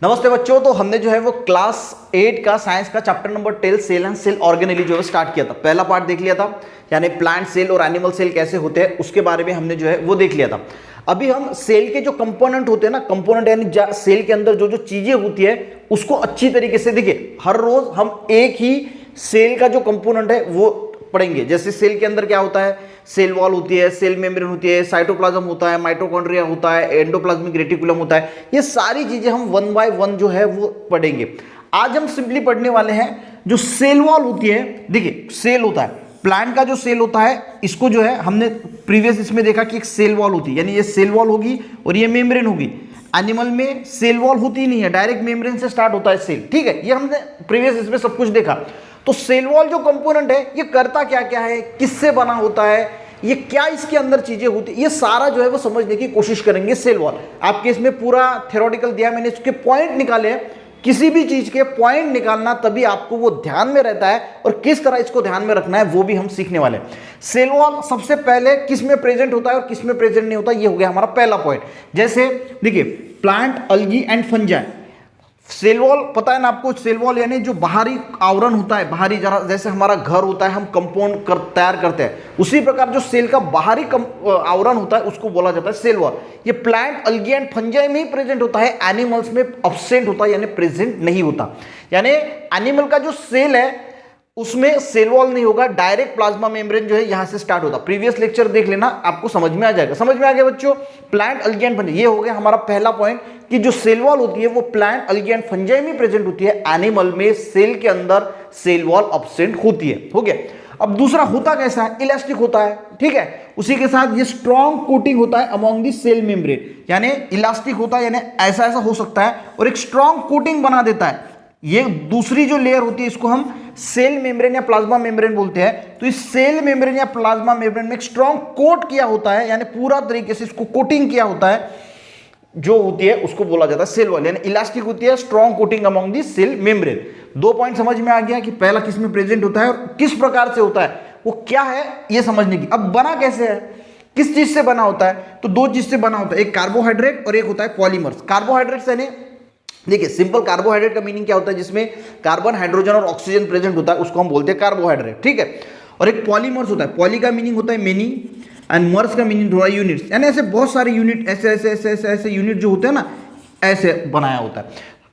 नमस्ते बच्चों। तो हमने जो है वो क्लास 8 का साइंस का chapter number 10 cell and cell organelle जो है स्टार्ट किया था। पहला पार्ट देख लिया था, यानी प्लांट सेल और एनिमल सेल कैसे होते हैं उसके बारे में हमने जो है वो देख लिया था। अभी हम सेल के जो कंपोनेंट होते हैं ना, कंपोनेंट यानी सेल के अंदर जो जो चीजें होती है उसको अच्छी तरीके से देखिए। हर रोज हम एक ही सेल का जो कंपोनेंट है वो पढ़ेंगे। जैसे सेल के अंदर क्या होता है, सेल वॉल होती है, सेल मेम्ब्रेन होती है, साइटोप्लाज्म होता है, माइटोकॉन्ड्रिया होता है, एंडोप्लाज्मिक रेटिकुलम होता है। ये सारी चीजें हम वन बाय वन जो है वो पढ़ेंगे। आज हम सिंपली पढ़ने वाले हैं जो सेल वॉल होती है। देखिए सेल होता है, प्लांट का जो सेल होता है इसको जो है हमने प्रीवियस इसमें देखा कि एक सेल वॉल होती है, यानी ये सेल वॉल होगी और ये मेम्ब्रेन होगी। एनिमल में सेल वॉल होती ही नहीं है, डायरेक्ट मेम्ब्रेन से स्टार्ट होता है सेल। ठीक है, ये हमने प्रीवियस इसमें सब कुछ देखा। तो सेल वॉल जो कंपोनेंट है ये करता क्या क्या है, किससे बना होता है, ये क्या इसके अंदर चीजें होती है, ये सारा जो है वो समझने की कोशिश करेंगे। सेल वॉल आपके इसमें पूरा थ्योरेटिकल दिया, मैंने इसके पॉइंट निकाले हैं। किसी भी चीज के पॉइंट निकालना तभी आपको वो ध्यान में रहता है, और किस तरह इसको ध्यान में रखना है वो भी हम सीखने वाले हैं। सेल वॉल सबसे पहले किस में प्रेजेंट होता है और किस में प्रेजेंट नहीं होता, ये हो गया हमारा पहला पॉइंट। जैसे देखिए plant, algae and fungi. Cell wall पता है ना आपको, सेल वॉल यानी जो बाहरी आवरण होता है, बाहरी जरा जैसे हमारा घर होता है, हम कंपाउंड तैयार करते हैं, उसी प्रकार जो सेल का बाहरी आवरण होता है उसको बोला जाता है सेल वॉल। ये प्लांट, अलगी एंड फंजाई में ही प्रेजेंट होता है, एनिमल्स में अब्सेंट होता है यानी प्रेजेंट नहीं होता। यानी एनिमल का जो सेल है उसमें सेल वॉल नहीं होगा, डायरेक्ट प्लाज्मा मेम्ब्रेन जो है यहां से स्टार्ट होता। प्रीवियस लेक्चर देख लेना, आपको समझ में आ जाएगा। समझ में आ गया बच्चों? प्लांट, अलगी एंड फंजाई, ये हो गया हमारा पहला पॉइंट कि जो सेल वॉल होती है वो प्लांट, अलगी एंड फंजाई में प्रेजेंट होती है, एनिमल में सेल के अंदर सेल वॉल अब्सेंट होती है। हो गया। अब दूसरा होता कैसा है, इलास्टिक होता है। ठीक है, उसी के साथ ये स्ट्रॉन्ग कोटिंग होता है अमॉन्ग दी सेल मेम्ब्रेन, यानी इलास्टिक होता है, यानी ऐसा ऐसा हो सकता है और एक स्ट्रॉन्ग कोटिंग बना देता है। ये दूसरी जो लेयर होती है इसको हम सेल मेम्ब्रेन या प्लाज्मा मेम्ब्रेन बोलते हैं। तो इस सेल मेम्ब्रेन या प्लाज्मा मेम्ब्रेन में एक स्ट्रॉन्ग कोट किया होता है, यानी पूरा तरीके से इसको कोटिंग किया होता है, जो होती है उसको बोला जाता है सेल वॉल। यानी इलास्टिक होती है, स्ट्रॉन्ग कोटिंग अमॉन्ग दी सेल मेम्ब्रेन। दो पॉइंट समझ में आ गया कि पहला किस में प्रेजेंट होता है और किस प्रकार से होता है, वो क्या है ये समझने की। अब बना कैसे है, किस चीज से बना होता है, तो दो चीज से बना होता है, एक कार्बोहाइड्रेट और एक होता है पॉलीमर्स। कार्बोहाइड्रेट्स यानी देखिए सिंपल कार्बोहाइड्रेट का मीनिंग क्या होता है, जिसमें कार्बन, हाइड्रोजन और ऑक्सीजन प्रेजेंट होता है, उसको हम बोलते हैं कार्बोहाइड्रेट। ठीक है, और एक पॉलीमर्स होता है। पॉली का मीनिंग होता है मेनी एंड मर्स का मीनिंग थोड़ा यूनिट्स, यानी ऐसे बहुत सारे यूनिट, ऐसे ऐसे ऐसे ऐसे ऐसे यूनिट जो होते हैं ना, ऐसे बनाया होता है।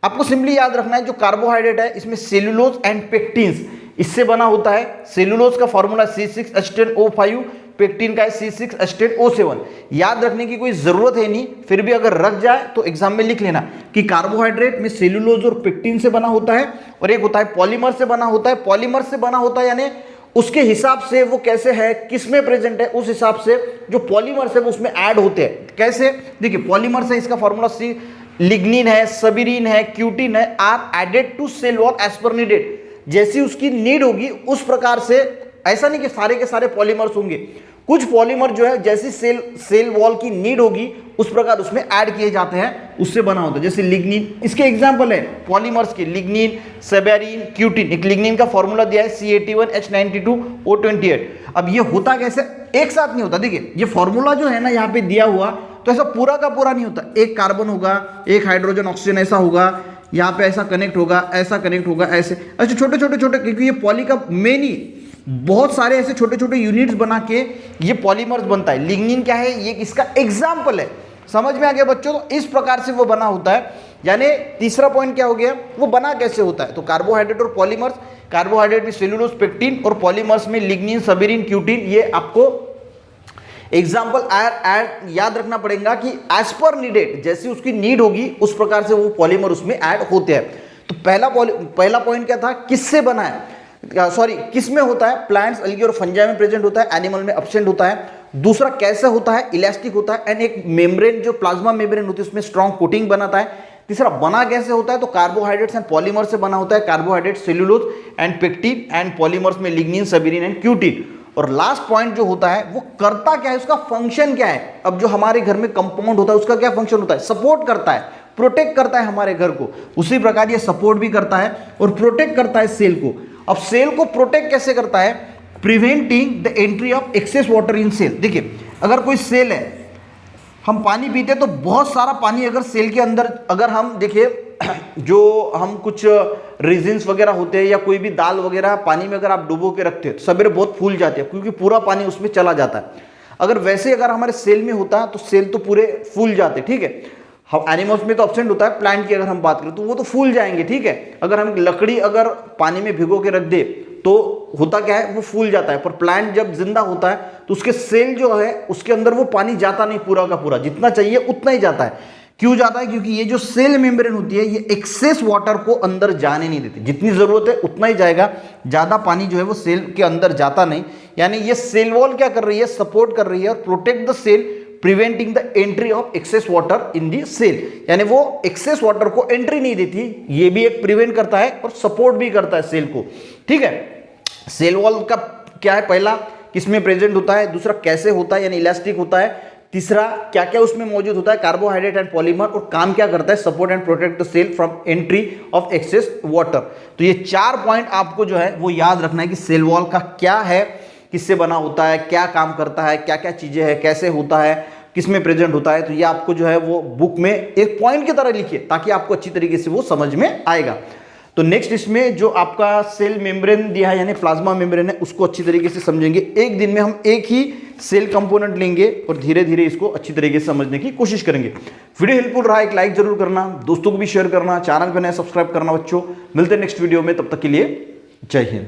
आपको सिंपली याद रखना है जो कार्बोहाइड्रेट है इसमें सेलुलोज एंड पेक्टिन्स इससे बना होता है। सेलुलोज का फॉर्मूला C6H10O5, पेक्टिन का है C6H10O7। याद रखने की कोई जरूरत है नहीं, फिर भी अगर रख जाए तो एग्जाम में लिख लेना कि कार्बोहाइड्रेट में सेलुलोज और पेक्टिन से बना होता है, और एक होता है पॉलीमर से बना होता है। पॉलीमर से बना होता है यानी उसके हिसाब से वो कैसे है, किस में प्रेजेंट है, उस हिसाब से जो पॉलीमर्स है वो उसमें ऐड होते हैं। कैसे, देखिए पॉलीमर्स है, इसका फॉर्मूला सी लिग्निन है, सबीरिन है, क्यूटिन है, are added to cell wall as per needed. जैसी उसकी नीड होगी उस प्रकार से, ऐसा नहीं कि सारे के सारे पॉलीमर्स होंगे, कुछ पॉलीमर जो है जैसी सेल वॉल की नीड होगी उस प्रकार उसमें ऐड किए जाते हैं, उससे बना होता है। जैसे लिग्निन, इसके एग्जांपल है पॉलीमर्स के लिग्निन, सेबेरिन, क्यूटिन। एक लिग्निन का फॉर्मूला दिया है C81H92O28। अब ये होता कैसे, एक साथ नहीं होता। देखिए ये फॉर्मूला जो है ना यहाँ पे दिया हुआ, तो ऐसा पूरा का पूरा नहीं होता। एक कार्बन होगा, एक हाइड्रोजन ऑक्सीजन ऐसा होगा, यहाँ पे ऐसा कनेक्ट होगा, ऐसा कनेक्ट होगा, ऐसे ऐसे छोटे छोटे छोटे, क्योंकि ये पॉली का मेनी बहुत सारे ऐसे छोटे छोटे यूनिट्स बना के ये पॉलीमर्स बनता है। लिग्निन क्या है, ये इसका एग्जाम्पल है। समझ में आ गया बच्चों? तो इस प्रकार से वो बना होता है। यानी तीसरा पॉइंट क्या हो गया, वो बना कैसे होता है, तो कार्बोहाइड्रेट और पॉलीमर्स। कार्बोहाइड्रेट में सेलुलोज, पेक्टिन, और पॉलीमर्स में लिग्निन, सबीरिन, क्यूटिन। ये आपको एग्जाम्पल याद रखना पड़ेगा कि एज पर नीडेड, जैसी उसकी नीड होगी उस प्रकार से वो पॉलीमर उसमें ऐड होते हैं। तो पहला पॉइंट क्या था, किससे बना है, सॉरी किस में होता है, प्लांट्स, अलगी और फंजाई में प्रेजेंट होता है, एनिमल में अब्सेंट होता है। दूसरा कैसे होता है, इलास्टिक होता है, एंड एक मेम्ब्रेन जो प्लाज्मा मेम्ब्रेन होती है उसमें स्ट्रॉन्ग कोटिंग बनाता है। तीसरा बना कैसे होता है, तो कार्बोहाइड्रेट्स एंड पॉलीमर से बना होता है। Carbohydrate, cellulose and pectin, and polymers में लिग्निन, सबीरिन एंड क्यूटिन। और लास्ट पॉइंट जो होता है वो करता क्या है, उसका फंक्शन क्या है। अब जो हमारे घर में कंपाउंड होता है उसका क्या फंक्शन होता है, सपोर्ट करता है, प्रोटेक्ट करता है हमारे घर को। उसी प्रकार ये सपोर्ट भी करता है और प्रोटेक्ट करता है सेल को। अब सेल को प्रोटेक्ट कैसे करता है, preventing the entry of excess water in cell. देखिए अगर कोई सेल है, हम पानी पीते तो बहुत सारा पानी अगर सेल के अंदर अगर हम देखिए जो हम कुछ रेजिन्स वगैरह होते हैं या कोई भी दाल वगैरह पानी में अगर आप डुबो के रखते हैं तो सवेरे बहुत फूल जाते हैं क्योंकि पूरा पानी उसमें चला जाता है। अगर वैसे अगर हमारे सेल में होता है तो सेल तो पूरे फूल जाते, ठीक है। हम एनिमल्स में तो एब्सेंट होता है, प्लांट की अगर हम बात करें तो वो तो फूल जाएंगे, ठीक है। अगर हम लकड़ी अगर पानी में भिगो के रख दे तो होता क्या है, वो फूल जाता है। पर प्लांट जब जिंदा होता है तो उसके सेल जो है उसके अंदर वो पानी जाता नहीं पूरा का पूरा, जितना चाहिए उतना ही जाता है। क्यों जाता है? क्योंकि ये जो सेल मेम्ब्रेन होती है ये एक्सेस वाटर को अंदर जाने नहीं देती, जितनी जरूरत है उतना ही जाएगा, ज्यादा पानी जो है वो सेल के अंदर जाता नहीं। यानी ये सेल वॉल क्या कर रही है, सपोर्ट कर रही है और protect the cell, preventing the entry of excess water in the cell. यानी वो एक्सेस वाटर को एंट्री नहीं देती, ये भी एक प्रिवेंट करता है और सपोर्ट भी करता है सेल को, ठीक है। सेल वॉल का क्या है, पहला किसमें प्रेजेंट होता है, दूसरा कैसे होता है यानी इलास्टिक होता है, तीसरा क्या क्या उसमें मौजूद होता है, कार्बोहाइड्रेट एंड पॉलीमर, और काम क्या करता है, support and protect the cell from entry of excess water. तो ये 4 पॉइंट आपको जो है वो याद रखना है कि सेल वॉल का क्या है, किससे बना होता है, क्या काम करता है, क्या क्या चीजें हैं, कैसे होता है, किसमें प्रेजेंट होता है। तो ये आपको जो है वो बुक में एक पॉइंट की तरह लिखिए ताकि आपको अच्छी तरीके से वो समझ में आएगा। तो नेक्स्ट इसमें जो आपका सेल मेम्ब्रेन दिया है यानी प्लाज्मा मेम्ब्रेन है उसको अच्छी तरीके से समझेंगे। एक दिन में हम एक ही सेल कंपोनेंट लेंगे और धीरे धीरे इसको अच्छी तरीके से समझने की कोशिश करेंगे। वीडियो हेल्पफुल रहा, एक लाइक जरूर करना, दोस्तों को भी शेयर करना, चैनल पर नए सब्सक्राइब करना बच्चों। मिलते हैं नेक्स्ट वीडियो में, तब तक के लिए जय हिंद।